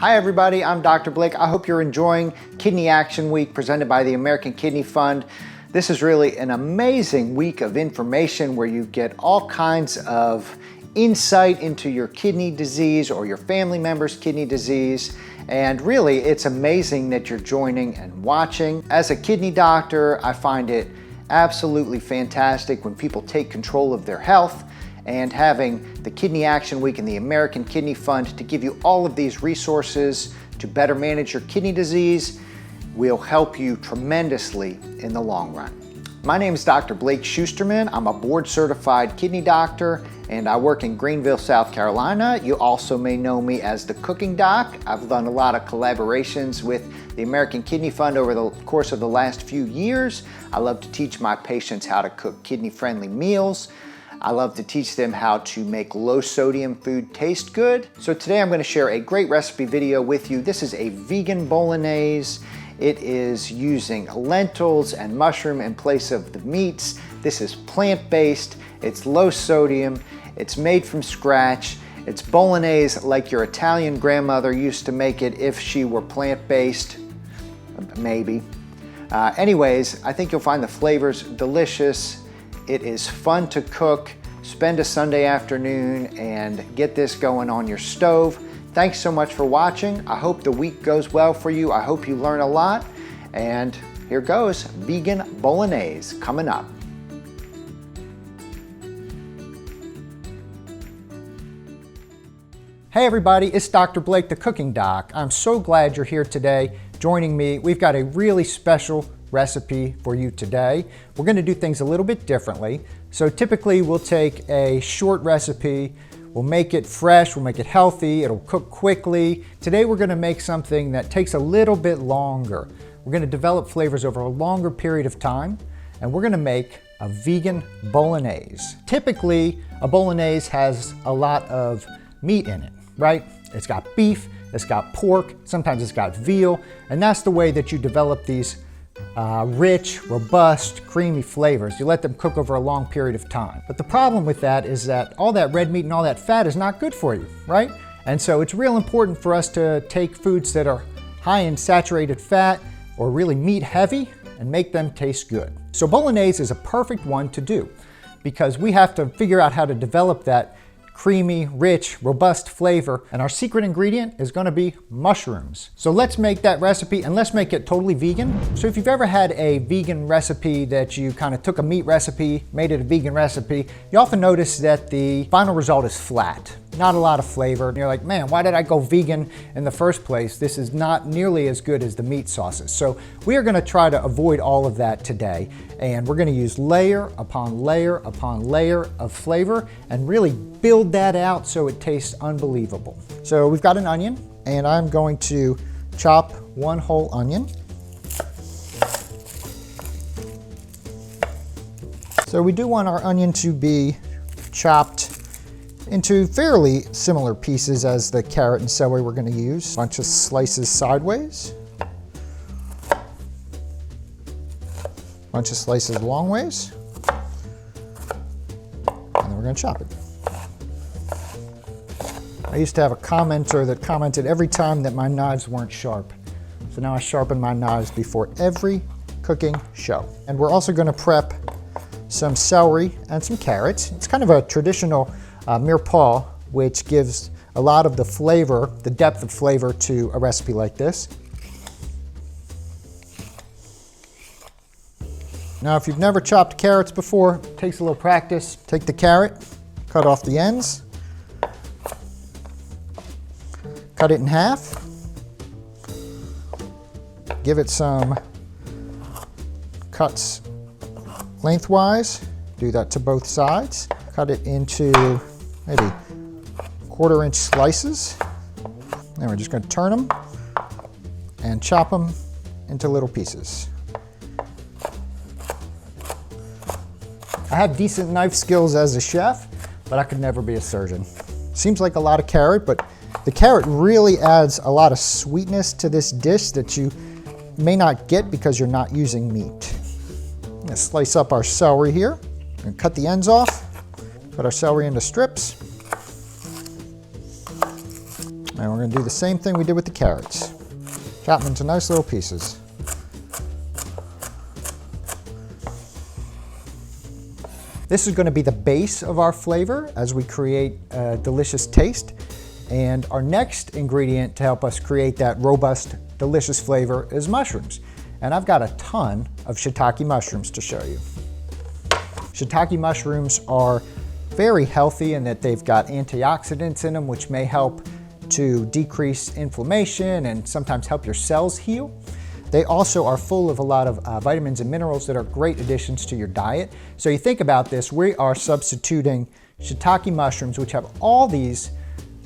Hi everybody, I'm Dr. Blake. I hope you're enjoying Kidney Action Week presented by the American Kidney Fund. This is really an amazing week of information where you get all kinds of insight into your kidney disease or your family member's kidney disease. And really, it's amazing that you're joining and watching. As a kidney doctor, I find it absolutely fantastic when people take control of their health, and having the Kidney Action Week and the American Kidney Fund to give you all of these resources to better manage your kidney disease will help you tremendously in the long run. My name is Dr. Blake Shusterman. I'm a board-certified kidney doctor and I work in Greenville, South Carolina. You also may know me as the Cooking Doc. I've done a lot of collaborations with the American Kidney Fund over the course of the last few years. I love to teach my patients how to cook kidney-friendly meals. I love to teach them how to make low sodium food taste good. So today I'm going to share a great recipe video with you. This is a vegan bolognese. It is using lentils and mushroom in place of the meats. This is plant-based, it's low sodium, it's made from scratch. It's bolognese like your Italian grandmother used to make it if she were plant-based, maybe. Anyways, I think you'll find the flavors delicious. It is fun to cook. Spend a Sunday afternoon and get this going on your stove. Thanks so much for watching. I hope the week goes well for you. I hope you learn a lot. And here goes, vegan bolognese coming up. Hey everybody, it's Dr. Blake, the Cooking Doc. I'm so glad you're here today joining me. We've got a really special recipe for you today. We're going to do things a little bit differently. So typically we'll take a short recipe, we'll make it fresh, we'll make it healthy, it'll cook quickly. Today we're going to make something that takes a little bit longer. We're going to develop flavors over a longer period of time, and we're going to make a vegan bolognese. Typically a bolognese has a lot of meat in it, right? It's got beef, it's got pork, sometimes it's got veal, and that's the way that you develop these rich, robust, creamy flavors. You let them cook over a long period of time. But the problem with that is that all that red meat and all that fat is not good for you, right? And so it's real important for us to take foods that are high in saturated fat or really meat heavy and make them taste good. So bolognese is a perfect one to do because we have to figure out how to develop that creamy, rich, robust flavor, and our secret ingredient is going to be mushrooms. So let's make that recipe, and let's make it totally vegan. So if you've ever had a vegan recipe that you kind of took a meat recipe, made it a vegan recipe, you often notice that the final result is flat. Not a lot of flavor. And you're like, man, why did I go vegan in the first place? This is not nearly as good as the meat sauces. So we are going to try to avoid all of that today. And we're going to use layer upon layer upon layer of flavor and really build that out so it tastes unbelievable. So we've got an onion, and I'm going to chop one whole onion. So we do want our onion to be chopped into fairly similar pieces as the carrot and celery we're going to use. A bunch of slices sideways. Bunch of slices long ways. And then we're going to chop it. I used to have a commenter that commented every time that my knives weren't sharp. So now I sharpen my knives before every cooking show. And we're also going to prep some celery and some carrots. It's kind of a traditional mirepoix, which gives a lot of the flavor, the depth of flavor to a recipe like this. Now, if you've never chopped carrots before, it takes a little practice. Take the carrot, cut off the ends, cut it in half, give it some cuts lengthwise, do that to both sides, cut it into maybe 1/4 inch slices. Then we're just going to turn them and chop them into little pieces. I have decent knife skills as a chef, but I could never be a surgeon. Seems like a lot of carrot, but the carrot really adds a lot of sweetness to this dish that you may not get because you're not using meat. I'm going to slice up our celery here and cut the ends off. Cut our celery into strips. And we're going to do the same thing we did with the carrots. Chop them into nice little pieces. This is going to be the base of our flavor as we create a delicious taste. And our next ingredient to help us create that robust, delicious flavor is mushrooms. And I've got a ton of shiitake mushrooms to show you. Shiitake mushrooms are very healthy in that they've got antioxidants in them, which may help to decrease inflammation and sometimes help your cells heal. They also are full of a lot of vitamins and minerals that are great additions to your diet. So you think about this, we are substituting shiitake mushrooms, which have all these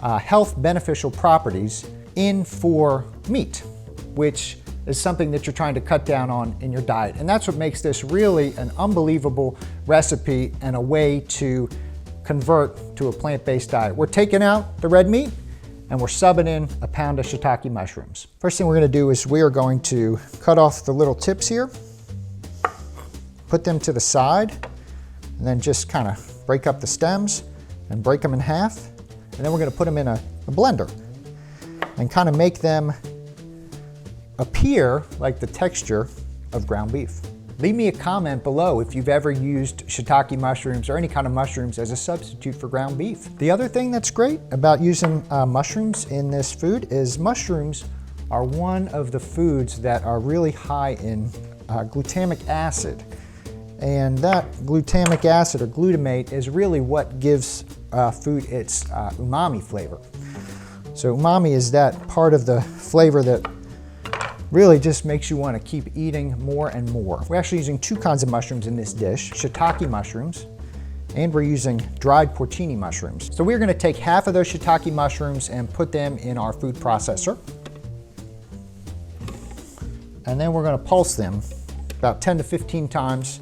health beneficial properties, in for meat, which is something that you're trying to cut down on in your diet. And that's what makes this really an unbelievable recipe and a way to convert to a plant-based diet. We're taking out the red meat and we're subbing in a pound of shiitake mushrooms. First thing we're going to do is we are going to cut off the little tips here, put them to the side, and then just kind of break up the stems and break them in half. And then we're going to put them in a blender and kind of make them appear like the texture of ground beef. Leave me a comment below if you've ever used shiitake mushrooms or any kind of mushrooms as a substitute for ground beef. The other thing that's great about using mushrooms in this food is mushrooms are one of the foods that are really high in glutamic acid. And that glutamic acid or glutamate is really what gives food its umami flavor. So umami is that part of the flavor that really just makes you want to keep eating more and more. We're actually using two kinds of mushrooms in this dish, shiitake mushrooms, and we're using dried porcini mushrooms. So we're going to take half of those shiitake mushrooms and put them in our food processor. And then we're going to pulse them about 10 to 15 times.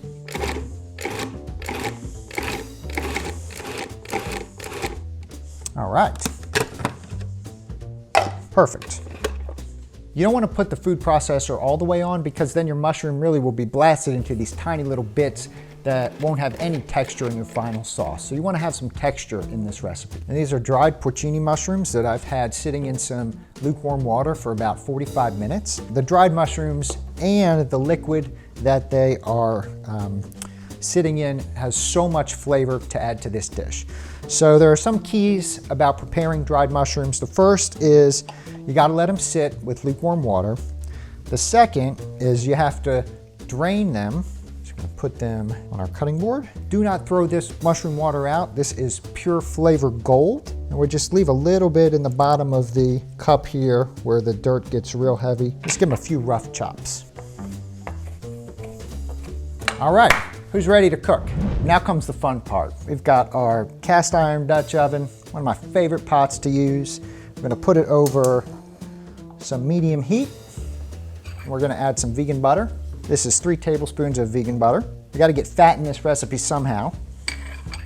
All right. Perfect. You don't want to put the food processor all the way on because then your mushroom really will be blasted into these tiny little bits that won't have any texture in your final sauce. So you want to have some texture in this recipe. And these are dried porcini mushrooms that I've had sitting in some lukewarm water for about 45 minutes. The dried mushrooms and the liquid that they are sitting in has so much flavor to add to this dish. So there are some keys about preparing dried mushrooms. The first is you got to let them sit with lukewarm water. The second is you have to drain them. Just going to put them on our cutting board. Do not throw this mushroom water out. This is pure flavor gold. And we'll just leave a little bit in the bottom of the cup here where the dirt gets real heavy. Just give them a few rough chops. All right. Who's ready to cook? Now comes the fun part. We've got our cast iron Dutch oven, one of my favorite pots to use. We're gonna put it over some medium heat. We're gonna add some vegan butter. This is 3 tablespoons of vegan butter. We gotta get fat in this recipe somehow.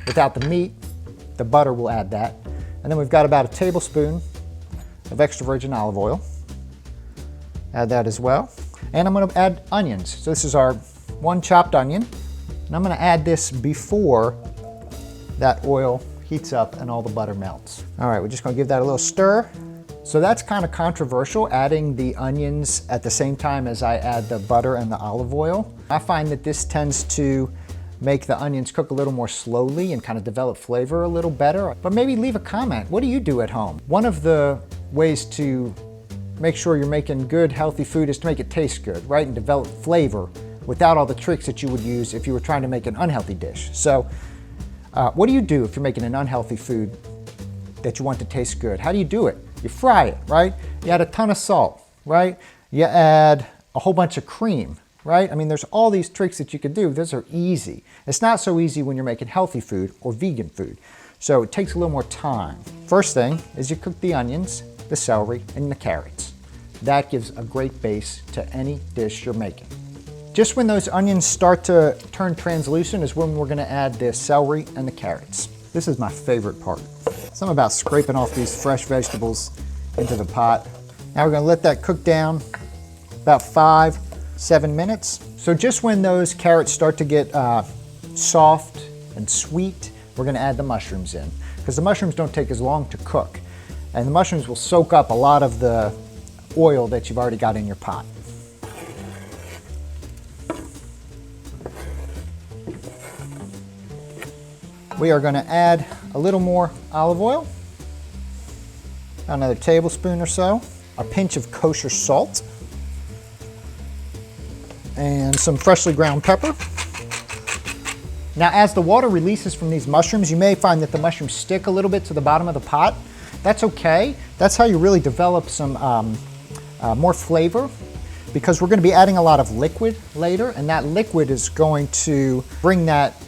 Without the meat, the butter will add that. And then we've got about a tablespoon of extra virgin olive oil. Add that as well. And I'm gonna add onions. So this is our 1 chopped onion. And I'm going to add this before that oil heats up and all the butter melts. All right, we're just going to give that a little stir. So that's kind of controversial, adding the onions at the same time as I add the butter and the olive oil. I find that this tends to make the onions cook a little more slowly and kind of develop flavor a little better. But maybe leave a comment. What do you do at home? One of the ways to make sure you're making good, healthy food is to make it taste good, right? And develop flavor without all the tricks that you would use if you were trying to make an unhealthy dish. So what do you do if you're making an unhealthy food that you want to taste good? How do you do it? You fry it, right? You add a ton of salt, right? You add a whole bunch of cream, right? I mean, there's all these tricks that you could do. Those are easy. It's not so easy when you're making healthy food or vegan food. So it takes a little more time. First thing is you cook the onions, the celery, and the carrots. That gives a great base to any dish you're making. Just when those onions start to turn translucent is when we're gonna add the celery and the carrots. This is my favorite part. Something about scraping off these fresh vegetables into the pot. Now we're gonna let that cook down about 5-7 minutes. So just when those carrots start to get soft and sweet, we're gonna add the mushrooms in, because the mushrooms don't take as long to cook. And the mushrooms will soak up a lot of the oil that you've already got in your pot. We are going to add a little more olive oil, another tablespoon or so, a pinch of kosher salt, and some freshly ground pepper. Now, as the water releases from these mushrooms, you may find that the mushrooms stick a little bit to the bottom of the pot. That's okay. That's how you really develop some more flavor, because we're going to be adding a lot of liquid later, and that liquid is going to bring that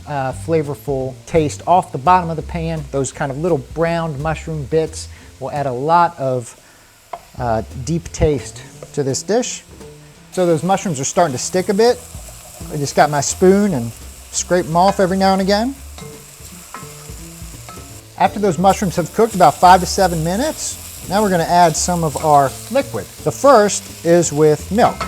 flavorful taste off the bottom of the pan. Those kind of little browned mushroom bits will add a lot of deep taste to this dish. So those mushrooms are starting to stick a bit. I just got my spoon and scrape them off every now and again. After those mushrooms have cooked about 5 to 7 minutes, now we're going to add some of our liquid. The first is with milk.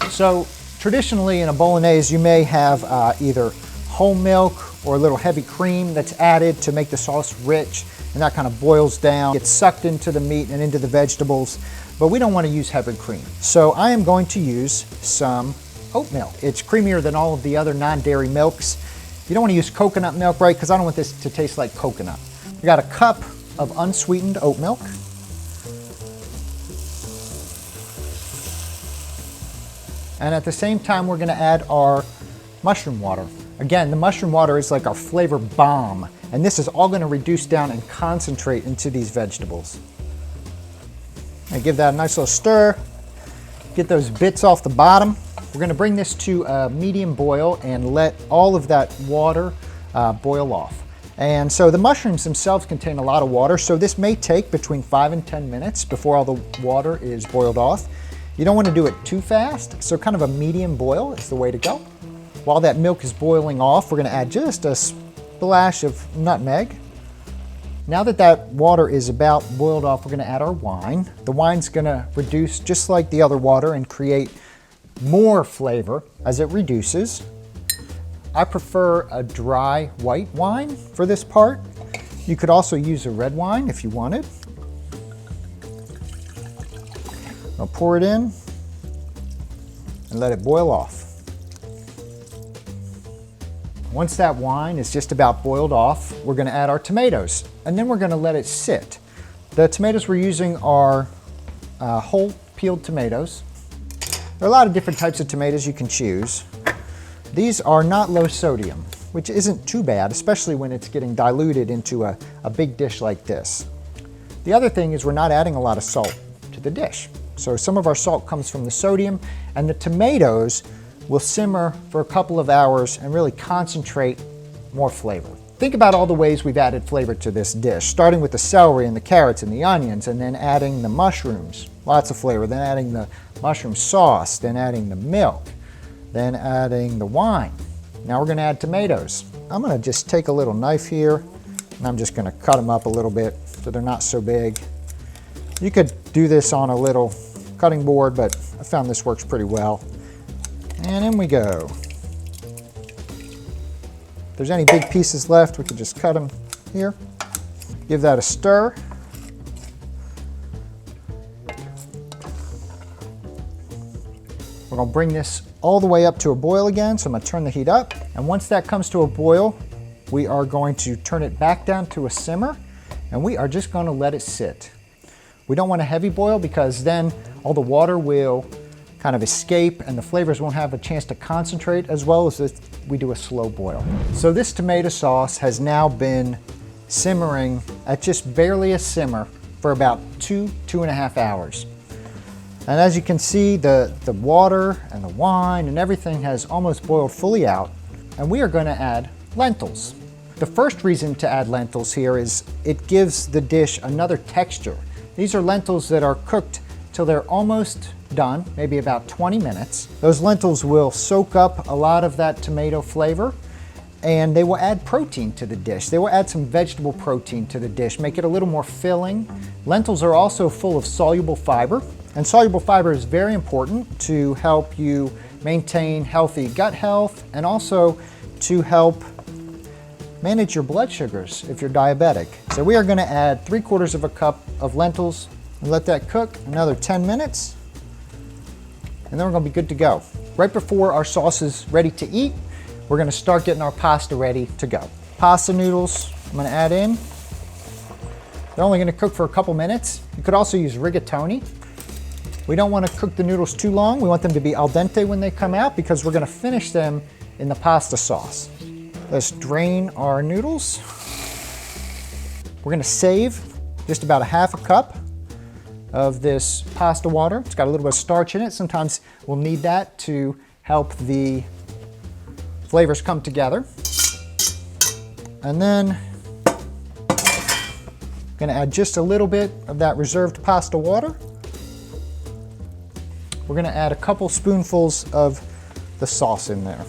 So traditionally in a bolognese, you may have either whole milk or a little heavy cream that's added to make the sauce rich, and that kind of boils down, gets sucked into the meat and into the vegetables, but we don't want to use heavy cream. So I am going to use some oat milk. It's creamier than all of the other non-dairy milks. You don't want to use coconut milk, right? Because I don't want this to taste like coconut. We got a cup of unsweetened oat milk. And at the same time, we're going to add our mushroom water. Again, the mushroom water is like our flavor bomb, and this is all going to reduce down and concentrate into these vegetables. And give that a nice little stir. Get those bits off the bottom. We're going to bring this to a medium boil and let all of that water boil off. And so the mushrooms themselves contain a lot of water, so this may take between 5 and 10 minutes before all the water is boiled off. You don't want to do it too fast, so kind of a medium boil is the way to go. While that milk is boiling off, we're going to add just a splash of nutmeg. Now that that water is about boiled off, we're going to add our wine. The wine's going to reduce just like the other water and create more flavor as it reduces. I prefer a dry white wine for this part. You could also use a red wine if you wanted. I'll pour it in and let it boil off. Once that wine is just about boiled off, we're going to add our tomatoes, and then we're going to let it sit. The tomatoes we're using are whole peeled tomatoes. There are a lot of different types of tomatoes you can choose. These are not low sodium, which isn't too bad, especially when it's getting diluted into a big dish like this. The other thing is we're not adding a lot of salt to the dish. So some of our salt comes from the sodium, and the tomatoes will simmer for a couple of hours and really concentrate more flavor. Think about all the ways we've added flavor to this dish, starting with the celery and the carrots and the onions, and then adding the mushrooms, lots of flavor, then adding the mushroom sauce, then adding the milk, then adding the wine. Now we're going to add tomatoes. I'm going to just take a little knife here, and I'm just going to cut them up a little bit so they're not so big. You could do this on a little cutting board, but I found this works pretty well. And in we go. If there's any big pieces left, we could just cut them here. Give that a stir. We're going to bring this all the way up to a boil again, so I'm going to turn the heat up. And once that comes to a boil, we are going to turn it back down to a simmer, and we are just going to let it sit. We don't want a heavy boil because then all the water will kind of escape and the flavors won't have a chance to concentrate as well as if we do a slow boil. So this tomato sauce has now been simmering at just barely a simmer for about 2.5 hours. And as you can see, the water and the wine and everything has almost boiled fully out, and we are going to add lentils. The first reason to add lentils here is it gives the dish another texture. These are lentils that are cooked till they're almost done, maybe about 20 minutes. Those lentils will soak up a lot of that tomato flavor, and they will add protein to the dish. They will add some vegetable protein to the dish, make it a little more filling. Lentils are also full of soluble fiber, and soluble fiber is very important to help you maintain healthy gut health and also to help manage your blood sugars if you're diabetic. So we are going to add 3/4 of a cup of lentils and let that cook another 10 minutes. And then we're going to be good to go. Right before our sauce is ready to eat, we're going to start getting our pasta ready to go. Pasta noodles, I'm going to add in. They're only going to cook for a couple minutes. You could also use rigatoni. We don't want to cook the noodles too long. We want them to be al dente when they come out because we're going to finish them in the pasta sauce. Let's drain our noodles. We're going to save just about a half a cup of this pasta water. It's got a little bit of starch in it. Sometimes we'll need that to help the flavors come together. And then I'm going to add just a little bit of that reserved pasta water. We're going to add a couple spoonfuls of the sauce in there.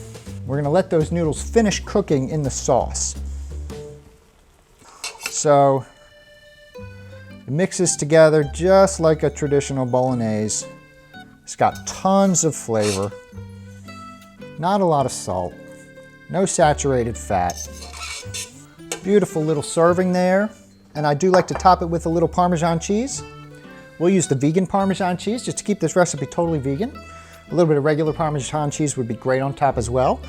We're going to let those noodles finish cooking in the sauce. So it mixes together just like a traditional bolognese. It's got tons of flavor, not a lot of salt, no saturated fat. Beautiful little serving there. And I do like to top it with a little Parmesan cheese. We'll use the vegan Parmesan cheese just to keep this recipe totally vegan. A little bit of regular Parmesan cheese would be great on top as well.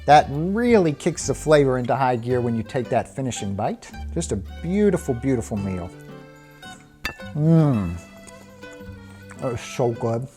That really kicks the flavor into high gear when you take that finishing bite. Just a beautiful, beautiful meal. That is so good.